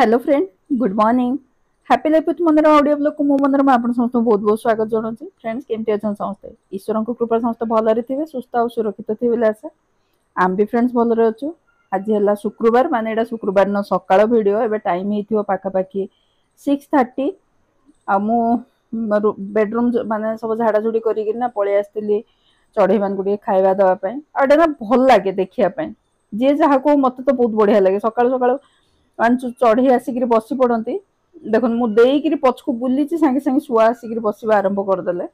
Hello friend, good morning. Happy life with Manorama audio blog को मो मनोरमा आपण समस्त बहुत बहुत स्वागत जनाऊँ। फ्रेंड्स केमती अच्छा समस्ते ईश्वर को कृपा समस्त भलरे थे सुस्थ और सुरक्षित थे बोले आशा आम भी फ्रेंड्स भलरे अच्छु। आज है शुक्रवार माने एटा शुक्रवार न सकाळ वीडियो एबे टाइम हिथियो पाखापाखि 6:30 आ मु बेडरूम माने सब झाड़ाझुड़ी करिकिना पळे आस्तिली चढ़ई मान को खाଇବା दवा पई आडे ना भल लागे देखिया पई जे जहा को मते तो बहुत बढ़िया लगे सकाळ सकाळ चढ़ई आसिक बसी पड़ती देख मुझे पछक बुली सागे सागे शुआ आसिक बसवा आरंभ करदे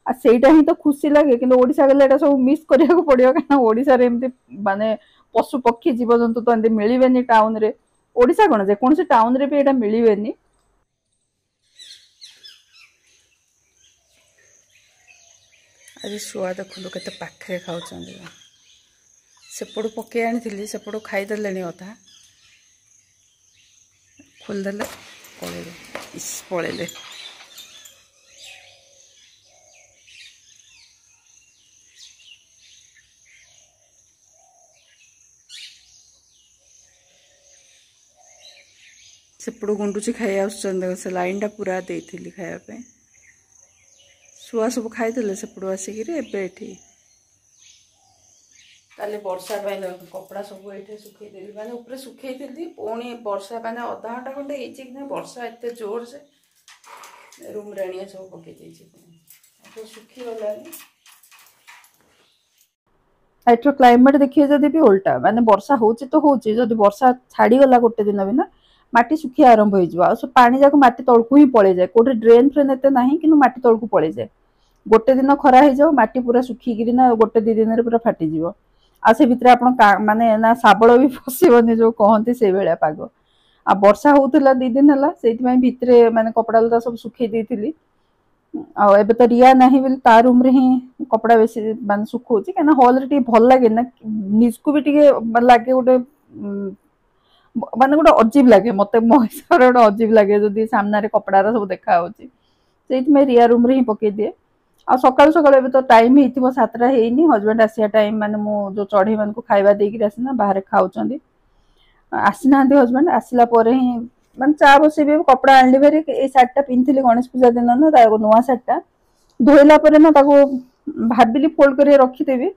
आ सेटा ही तो खुशी लगे कि ओडिशा गले सब मिस करिया पड़ो कहीं ओडिशा रे एमती माने पशु पक्षी जीवजंतु तो एमती मिलबेनी टाउन रे ओडिशा कौन जेकोसी टाउन रे भी एटा मिलबेनी। आज शुआ देखु के पाखे खाऊ सेपटू पकई आनी सेपटू खाईदे अधा खोलदे पलैले सेपटू गुंडुची खाई आस लाइन टा पूरा देती खायापे शुआ सब खाईदे सेपटू आसिक काली वर्षा कपड़ा सब ये सुखई माने ऊपर सुखई पुणी वर्षा माने अधा घंटा खंडे वर्षा एत जोर से रूम राणिया सब पकई सुखीगला। एठर क्लाइमेट देखिए जदि भी उल्टा माने वर्षा होची तो होची जदि वर्षा छाड़ी गला गोटे दिन भी ना माटी सुखी आरंभ हो पानी जाक माटी तलकू ही पड़े जाए कोटे ड्रेन फ्रेन एत ना कि माटी तलकू पड़े जाए गोटे दिन खरा हो जाओ माटी पूरा सुखिकी ना गोटे दी दिन पूरा फाटीज आ से भितर आपण माने ना साबल भी फसबनी जो कहते से भाया पाग आ वर्षा होता दी दिन है से भितर माने कपड़ा लता सब सुखई देती आबे तो रिया नहीं बोली ता रूम रे ही कपड़ा बेसी मान सुखौ कहीं हॉल रे भल लगे ना निजको भी लगे गोटे माने गोटे अजीब लगे मत मो हिसाब से गोटे अजीब लगे जदि सामने कपड़ा सब देखा रिया रूम रे ही पकई दिए आ सकाल सकाल ए तो टाइम हो 7टा है हजबैंड आसिया टाइम माने मो जो चढ़ई मान को खाଇବା देकी आसना बाहर खाऊँ आसीना हजबैंड आसला ही माने चा बस कपड़ा आनली भारी ये शार्टा पिंधि गणेश पूजा दिन ना नुआ शार्टा धोला ना भाविली फोल्ड कर रखीदेवी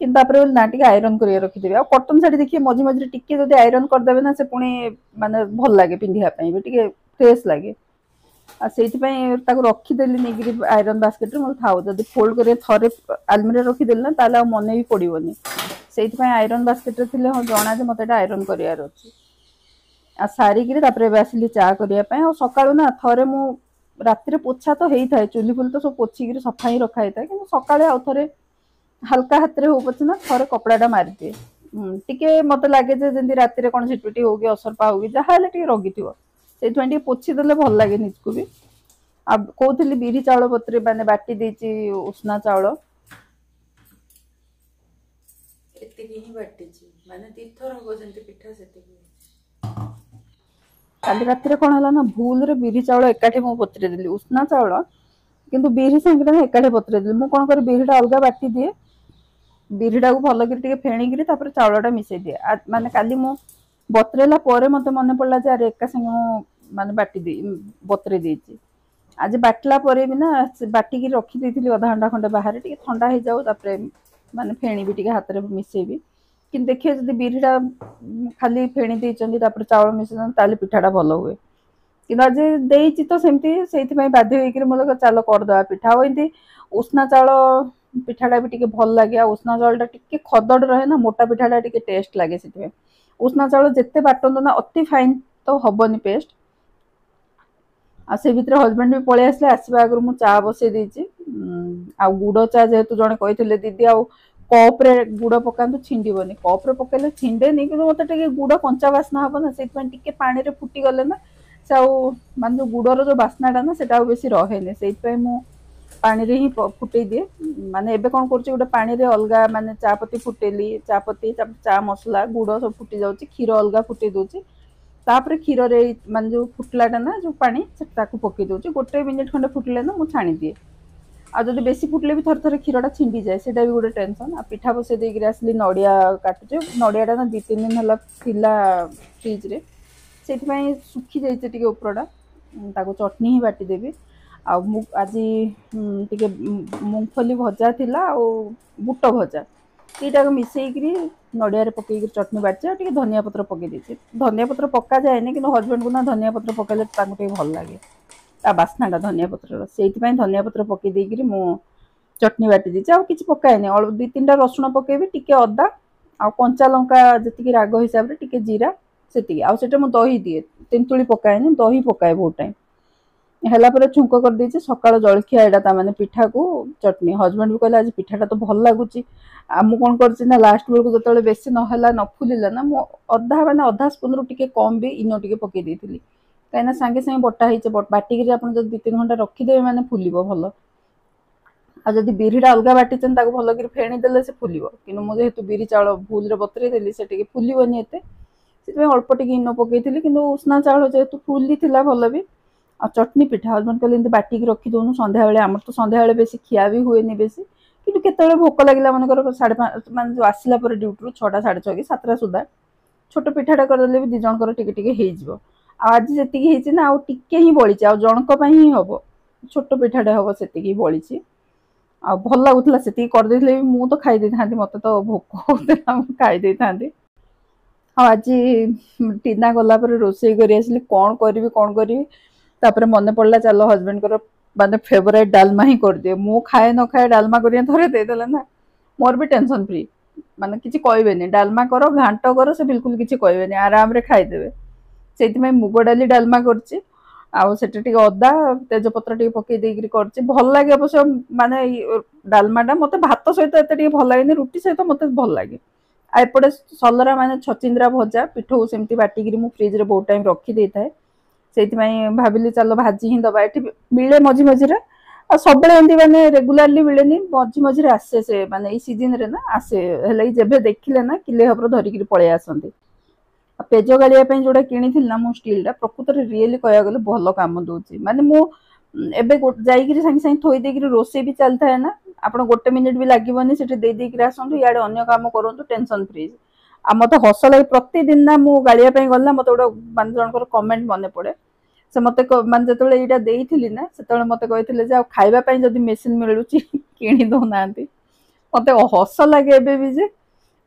कि ना टे आयरन कर रखीदेवी आ कटन शाढ़ी देखिए मझे मझे टिके जब आयरन करदे ना से पुणी माने भल लगे पिंधापी भी फ्रेश लगे आ से रखीदेली नहीं आयरन बास्केट मतलब था जब फोल्ड कर थे आलमीरा रखीदेली ना ताले मन भी पड़ोनी से आयरन बास्केट थे हाँ जना जे मत आयरन करार अच्छे आ सारिकी आसली चा करने और सका ना थे मु रातिर पोछा तो होता है चुली फुली तो सब पोछिक सफा ही रखा है कि सका आउ थे हल्का हाथ में हो पचे ना थे कपड़ा मारिदिए टी मत लगे जमी रातिर कौन झिटपिटी हो कि असरपा हो जहाँ रगी थो से पोछीदे भल लगे निजको भी आ कहती बिरी चाउल पत्र माने बाटी देची उष्णा चाउल एतिकी ही बाटी माने तीर्थर हो जंती पिठा सेतिकी काली रातिर कौन है ना भूल रे बिरी चाउल एकाठी मु पत्र देली उष्णा चाउल किंतु बिरी संगे एकाठी पत्र देली मु कोन कर बिरीटा अलगा बाटी दिए बिरीटा को भल कर फेणिकी चाउलटा मिसई दिए माने काली मु बतरेला परे मते मन पड़ला जे अरे एका संगे माने बाटी दे बतरे देची आज बाटला परे भी ना बाटिकी रखी देती अधा घंटा खंडे बाहर टे ठंडा हो जाऊ माने फेणी भी हाथ में मिसेबी कि देखिए जब बिरीटा खाली फेणी देती चाउल मिसे पिठाटा भल हुए कि आज देती तो सेमती से बाध्य हो चल करदे पिठा एमती उष्णा चाउल पिठाटा भी भल लगे उष्णा चाउलटा टी खदड़ रहे ना मोटा पिठाटा टी टेस्ट लगे से उष्णा चाउल जिते बाटन ना अति फाइन तो हेनी पेस्ट आ से भितर हजबैंड भी पलि आसले आसवा आगर मु चा बसई देची आ गुड़ चा जेहेतु जड़े कही दीदी आ कप्रे गुड़ पकातु छिंडबनी कप्रे पकड़े छिंडेनी कि मत गुड़ कंचा बास्ना हम ना से पानी रे फुटी गले ना से मान जो गुड़र जो बास्नाटा ना से बेसी रहे से पानी रे ही फुटे दिए माने एबे कौन कर गोटे पानी रे अलगा माने चापत्ती फुटेली चापत्ती चा मसला गुड़ सब फुटी जाऊँ क्षीर अलगा फुटे दूची तापर क्षीर रे मान जो फुटलाटा ना जो पानी पकई दूची गोटे मिनिट खंडे फुटले ना मुझे छाणी दिए आज बेसी फुटले भी थर थर क्षीरटा छिंडी जाए से भी गोटे टेंशन आ पिठा बसई देकर आसली नड़िया काटुचे नड़ियाटा ना 2-3 दिन है फ्रिज रे से सुखी जाइए टे उपरटा चटनी ही बाटी देवी आज टे मूंगफली भजा थिला आ बुट भजा दुटा मिसेकरी नड़िया पकई चटनी बाटी टे धनिया पत्र पकई देती धनिया पत्र पका जाए कि हजबैंड को ना धनिया पत्र पकड़े भल लगे बास्नाटा धनिया पत्र से धनिया पत्र पकई देकर मु चटनी बाटी दी कि पकाएनि दु तीन टा रसुण पकेबी टिके अदा आ कंचा लंका जी राग हिसाब से टिके जीरा से आउटा मुझे दही दिए तेंतुली पकाएनि दही पकाए बहुत टाइम है छुंक कर देछि सकाळ जलखिया एटा माने पिठा को चटनी हजबैंड भी कहले आज पिठाटा तो भल लगुच मु कौन कर लास्ट बेलू जो बेसी नहला न फुलिला ना मु अधा माने अधा स्पून रु टिके कम भी इनो टिके पकई देथिली कहीं सांगे सांगे बटा होइछे बाटिक आप दु तीन घंटा रखिदेवे माने फुलिबो भल आदि बिरीटा अलग बाटी भल कर फेणीदे से फुल कि मुझे बिरी चाउल भूल बतरे देली से फुलबनी एत से अल्प टे इनो पकई कि उष्णा चाउल जेहेतु फुली भल भी आ चटनी पिठा हजबैंड कहले बाटिक रखीदौनु सन्ध्या बेले आमर तो सन्ध्या बेले बेसी खिया भी हुए बेसी कि केतले भोक लगे मनकर 5:30 मान जो आसला ड्यूटी 6टा 6:30 कि 7टा सुधा छोट पिठाटा करदे भी दिज जनकर टिके टिके हेजिवो आज जी ना आउ टिके ही बड़ी आ जनक ही हम छोट पिठाटे हम से बड़ी आ भल लगुला से करदे मु तो खाई था मत तो भोक होता खाई था आज टीना गला रोसे कर कौन करी मन पड़ा चल हजबैंड को माने फेवरेट डालमा ही कर दिए मु खाए न खाए डालमा कर थोड़े देदेला ना मोर भी टेंशन फ्री माने किसी कहबेनि डालमा कर घांट कर से बिल्कुल किसी कहबेनि आराम रे खाईदेवे से मुग डाली डालमा करछि आटे अदा तेजपत्र टे पकई देकर कर भल लगे अवश्य माने डालमाटा मत भात सहित एत भल लगे रुटी सहित मत भल लगे एपटे सलरा माने छचिंद्रा भजा पिठू सेमती बाटिक फ्रिज रे बहुत टाइम रखी दे थाए से भाविली चलो भाजी ही दबा ये मिले मझी मझीरे सब माने रेगुलाली मिले मझी मझीरे आसे से माने सीजन रे ना आसे हेले जेबे देखिले ना किले हबर धरिक पलि आसती पेज गाड़िया जोड़ा किनी ना मो स्टील प्रकृत में रियली कह गले भल कम दूसरी माने मु एबे जाइए सांगे सांगे थोई देकर रोसे भी चलता है ना आप गोटे मिनिट भी लगभग से देकर आसतु इे अगर कम करूँ टेंशन फ्री आ मत हस लगे प्रतिदिन ना मु गाड़िया गला मत गोटे मान जनकर कमेंट मन पड़े से मत मान जो ये ना से मत कही खावाई जब मेसीन मिलूँ कि दौना मत हस लगे भी जे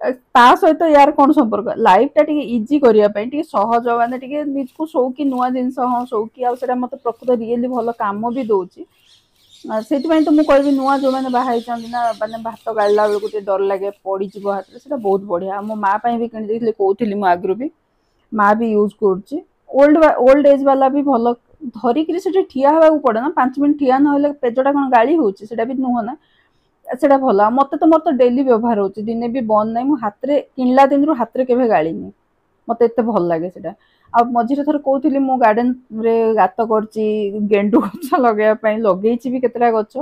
ता सहित यार कौन संपर्क लाइफटा टे इजी करने सहज माने निजको शौकी नुआ जिनस हाँ शौकी आटा मत प्रकृत रियली भल कम भी दूसरी से तो मुझे कहबी नुआ जो मैंने बाहर ना माने भात गाड़ा बेलू डर लगे पड़ी हाथ से बहुत बढ़िया मो माँ भी किनी कहती मुझे आगु भी माँ भी यूज कर ओल्ड एज वाला भी भल धरिक ठिया हवा पड़े ना 5 मिनट ठिया ना पेजटा कौन गाड़ी होता भी नुह ना से भल मत तो मोर तो डेली व्यवहार हो दिने भी बंद ना मुझे हाथ में किणला दिन हाथ में केवे गाड़ी मत एत भल लगे से मझे थर कहती मो गार्डन रे गात कर गेंडु गच लगे लगे भी केतटा गच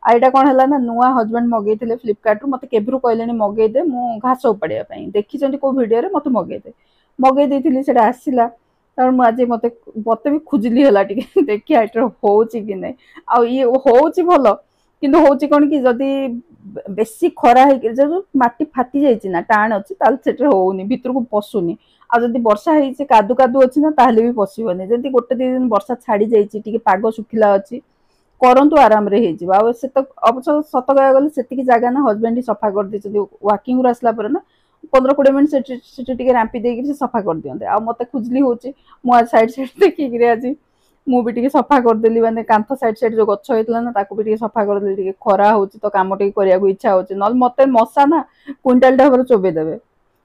आईटा कौन है ना नुआ हजबैंड मगई फ्लिपकार्ट मत केब्रु कहले मगईदे मु घास उपाड़ा देखी कौ भिडियो मत मगईदे मगई देती से आसला मुझे मत मत भी खुजली है देखिए एटर हो कि नहीं आ ये हो भल कि हूँ कौन कि जदि बेसी खरा है जो माटी फाटी जाइए ना टाण अच्छी से होनी भितर को पशुनी आदि वर्षा है कादु कादु अच्छी ना ताहले भी पशुनी जमी गोटे 2 दिन वर्षा छाड़ी जाइए पाग सुखिला अच्छी करंतु आराम रे हो से तो अवश्य सत कह गले से जगह ना हजबैंड सफा कर दे वाकिंग आसला ना 15-20 मिनट से रांपी देकर सफा कर दिखते आ मत खुजली हो साइड साइड देखिक आज मुझे सफा करदेली मैंने कांथ साइड साइड जो गच होता ना भी सफा करदेली खरा हो तो कम टे इच्छा हो ना मत मशा ना क्विंटाल भाव चोबेदेवे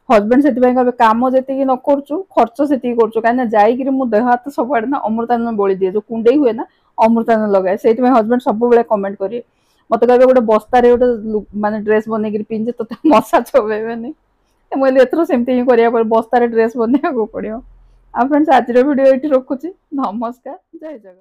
हजबैंड से कहे कम जी न कर खर्च से कहीं जाकर मो देह हाथ सब आड़े ना अमृतांजन बोली दिए जो कुंडे हुए ना अमृतांजन लगाए से हजबैंड सब कमेंट करेंगे मत कहे गोटे बस्तार गोटे माने ड्रेस बनई पिंधे तो मशा चोबेबे मुझे एथर सेमती ही करा बस्तार ड्रेस बनवाक पड़ो आ फ्रेंड्स आज वीडियो ये रखुच्छी नमस्कार जय जगन्नाथ।